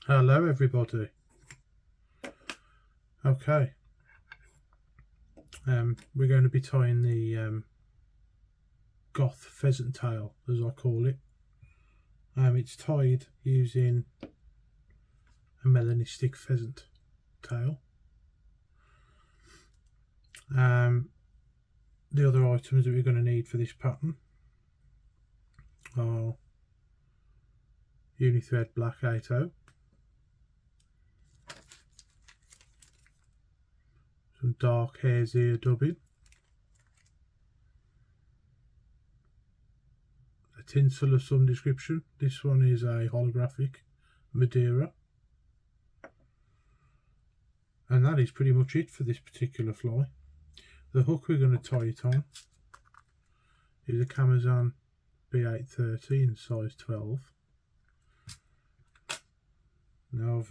Hello everybody. Okay, we're going to be tying the Goth pheasant tail, as I call it. It's tied using a melanistic pheasant tail. The other items that we're going to need for this pattern are Unithread Black 80, some dark hare's ear dubbing, a tinsel of some description. This one is a holographic Madeira, and that is pretty much it for this particular fly. The hook we're going to tie it on is a Camazon B830 in size 12. Now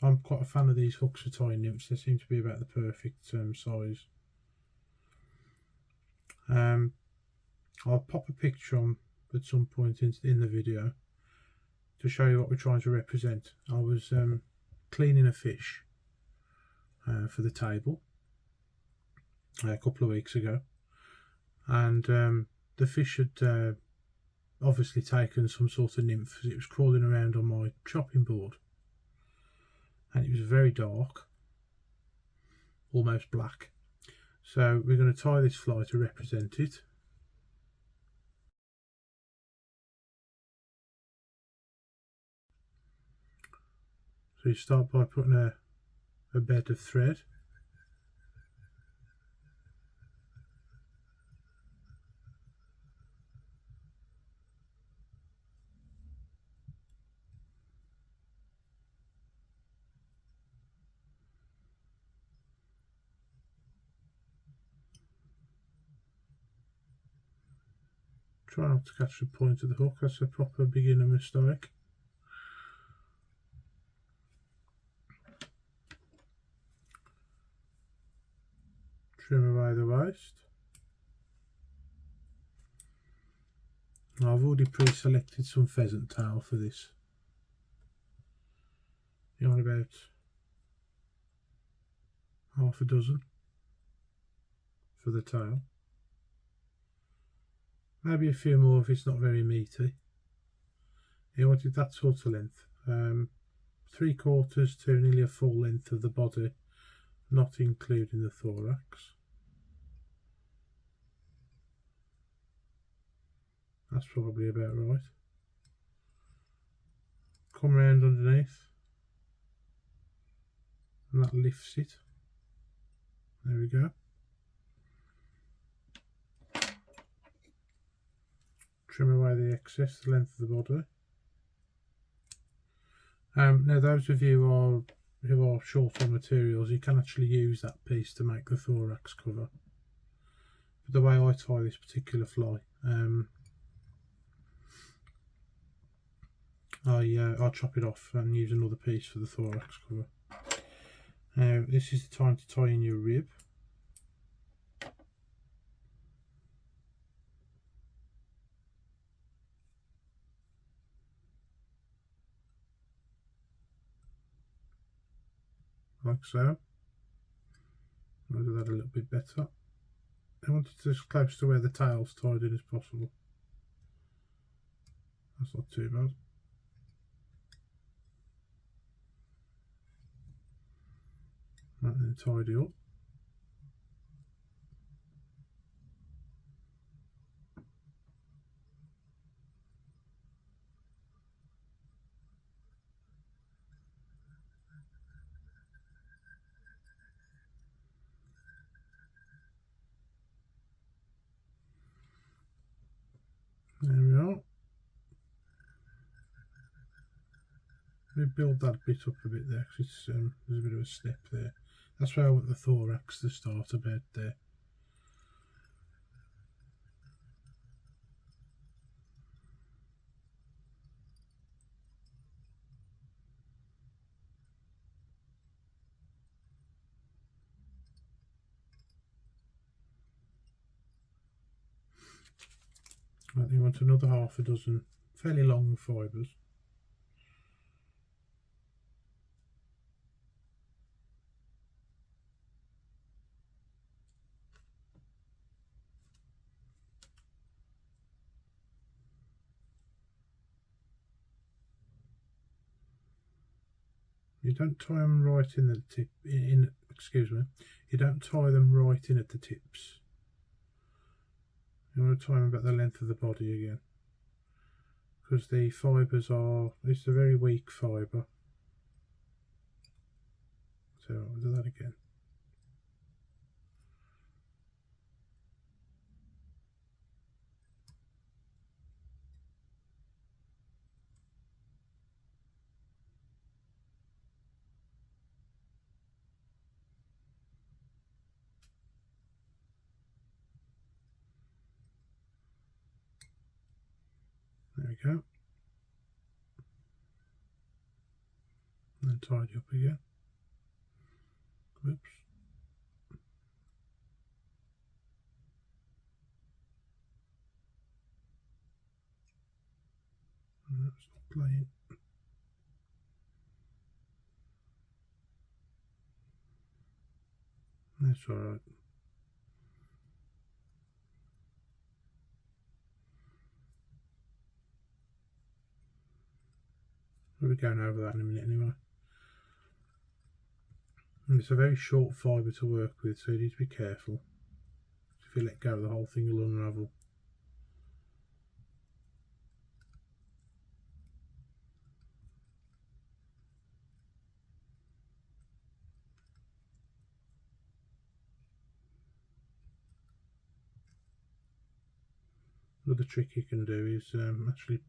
I'm quite a fan of these hooks for tying nymphs. They seem to be about the perfect size. I'll pop a picture on at some point in the video to show you what we're trying to represent. I was cleaning a fish for the table a couple of weeks ago, and the fish had obviously taken some sort of nymph as it was crawling around on my chopping board, and it was very dark, almost black. So we're going to tie this fly to represent it. So you start by putting a bed of thread. Try not to catch the point of the hook, that's a proper beginner mistake. Trim away the waist. Now I've already pre-selected some pheasant tail for this. You want about half a dozen for the tail. Maybe a few more if it's not very meaty. You wanted that sort of length. 3/4 to nearly a full length of the body, not including the thorax. That's probably about right. Come round underneath, and that lifts it. There we go. Trim away the excess, the length of the body. Now those of you who are short on materials, you can actually use that piece to make the thorax cover. But the way I tie this particular fly, I'll chop it off and use another piece for the thorax cover. Now this is the time to tie in your rib. Like so. I'll do that a little bit better. I want it as close to where the tail's tied in as possible. That's not too bad. Right, then tidy up. There we are. We build that bit up a bit there because it's there's a bit of a step there. That's where I want the thorax to start about there. Right, you want another half a dozen fairly long fibres. You don't tie them right in the tip. Excuse me. You don't tie them right in at the tips. You want to tie them about the length of the body again, because the fibres are. It's a very weak fibre. So I'll do that again. There we go. And then tidy up again. Whoops. And that's not playing. That's alright. We'll be going over that in a minute anyway. And it's a very short fibre to work with, so you need to be careful. If you let go, the whole thing will unravel. Another trick you can do is actually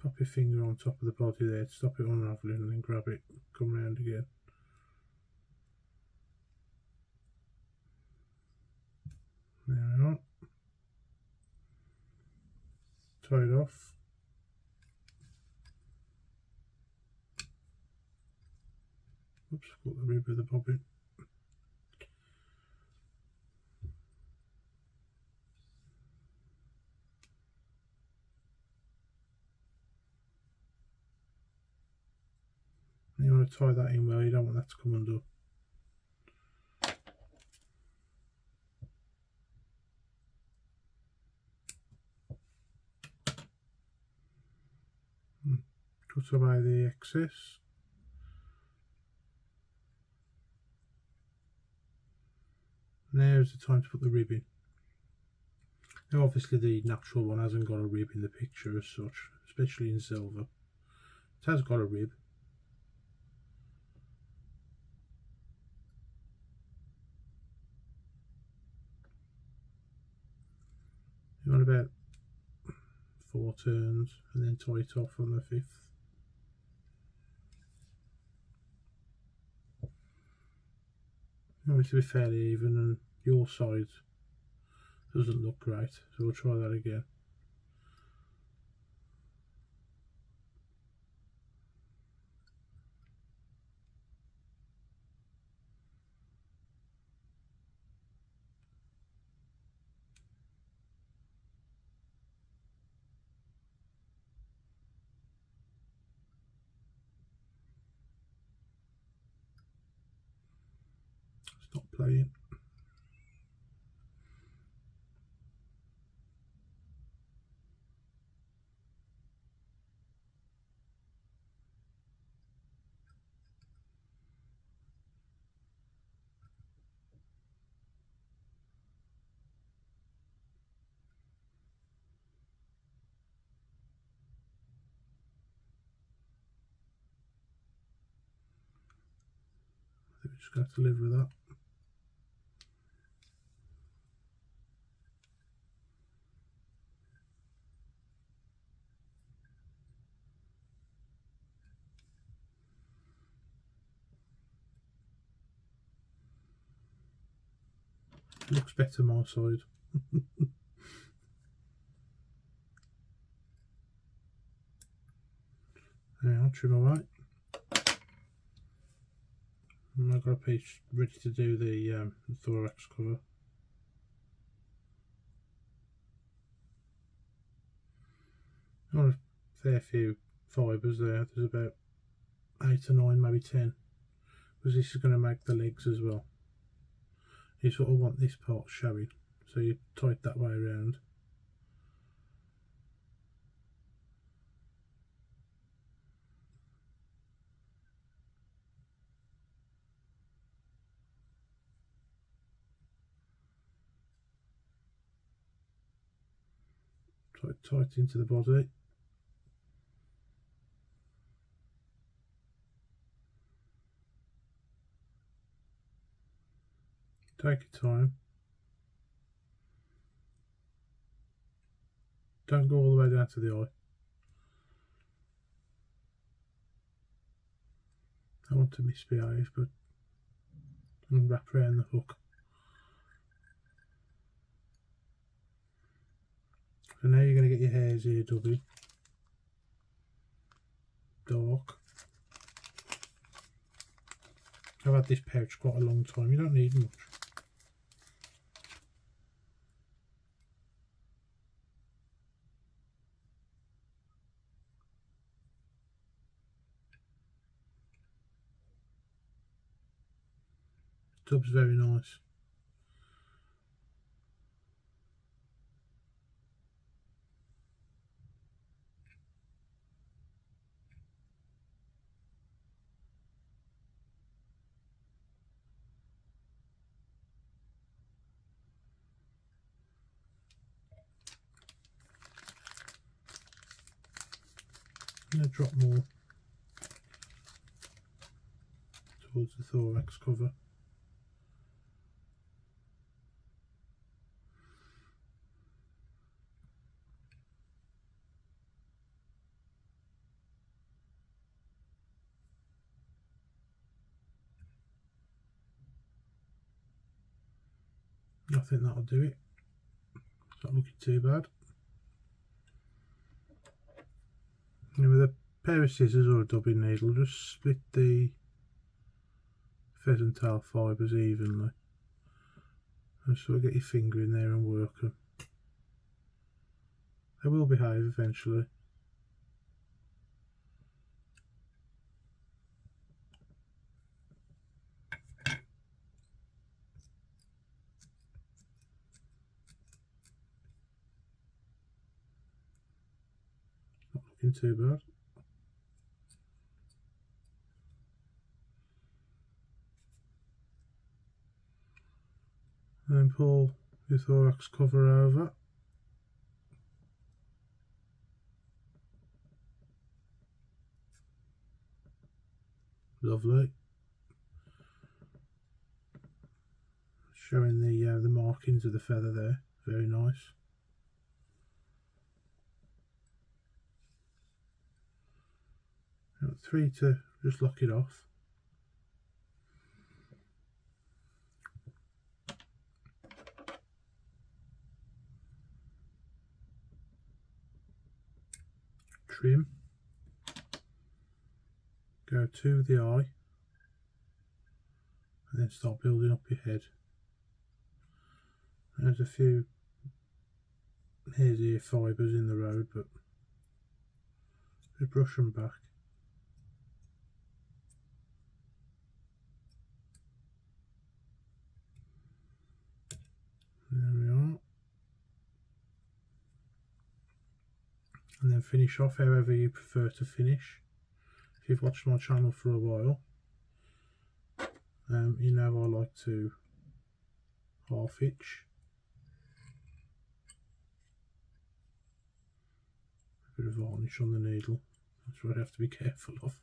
pop your finger on top of the body there to stop it unravelling, and then grab it, come round again. There we are. Tie it off. Oops, I've got the rib of the bobbin. And you want to tie that in well, you don't want that to come undone. Cut away the excess. Now's the time to put the rib in. Now obviously the natural one hasn't got a rib in the picture as such, especially in silver. It has got a rib. You want about 4 turns and then tie it off on the 5th. You want it to be fairly even, and your side doesn't look great, so we'll try that again. Stop playing. I think we just got to live with that. Looks better my side. Yeah, I'll trim away. And I've got a piece ready to do the thorax cover. Got a fair few fibres there. There's about 8 or 9, maybe 10, because this is going to make the legs as well. You sort of want this part showing, so you tie it that way around. tight into the body. Take your time. Don't go all the way down to the eye. I want to misbehave, but I'm wrap around the hook. So now you're going to get your hairs here dubbing. Dark. I've had this pouch quite a long time. You don't need much. Tub's very nice. I'm going to drop more towards the thorax cover. I think that'll do it. It's not looking too bad. And with a pair of scissors or a dubbing needle, just split the pheasant tail fibres evenly. And sort of get your finger in there and work them. They will behave eventually. Not looking too bad. And then pull your thorax cover over. Lovely. Showing the markings of the feather there. Very nice. Got 3 to just lock it off. Trim. Go to the eye. And then start building up your head. There's a few hairs here, fibres in the road, but just brush them back. There we are. And then finish off however you prefer to finish. If you've watched my channel for a while, you know I like to half hitch. A bit of varnish on the needle, that's what I have to be careful of.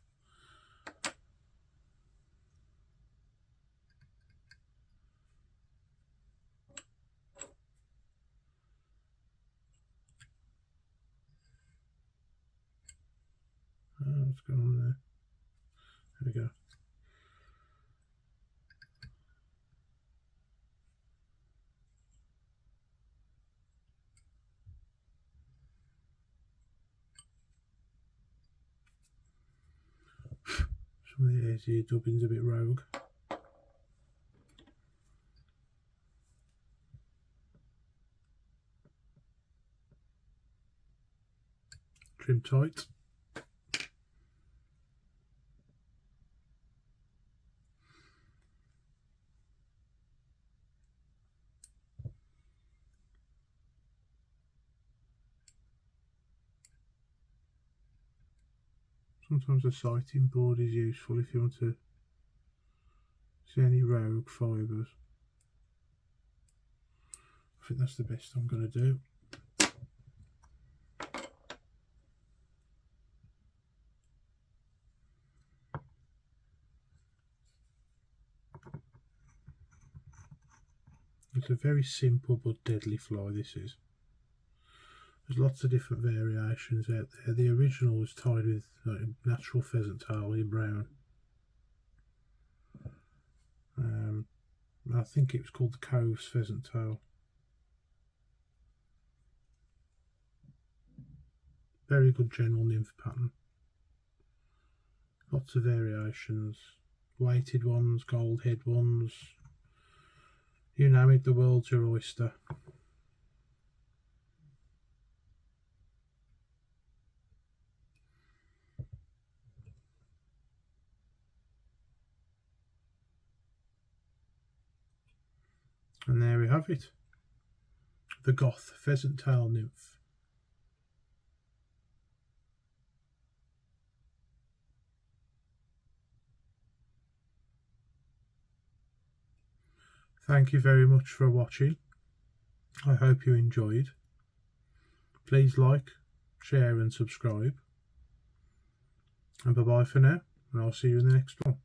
What's going on there? There we go. Some of the hairs here, dubbing's a bit rogue. Trim tight. Sometimes a sighting board is useful if you want to see any rogue fibres. I think that's the best I'm going to do. It's a very simple but deadly fly, this is. There's lots of different variations out there. The original was tied with natural pheasant tail in brown. I think it was called the Cove's pheasant tail. Very good general nymph pattern. Lots of variations. Weighted ones, gold head ones. You name it, the world's your oyster. And there we have it. The Goth Pheasant Tail Nymph. Thank you very much for watching. I hope you enjoyed. Please like, share and subscribe. And bye bye for now, and I'll see you in the next one.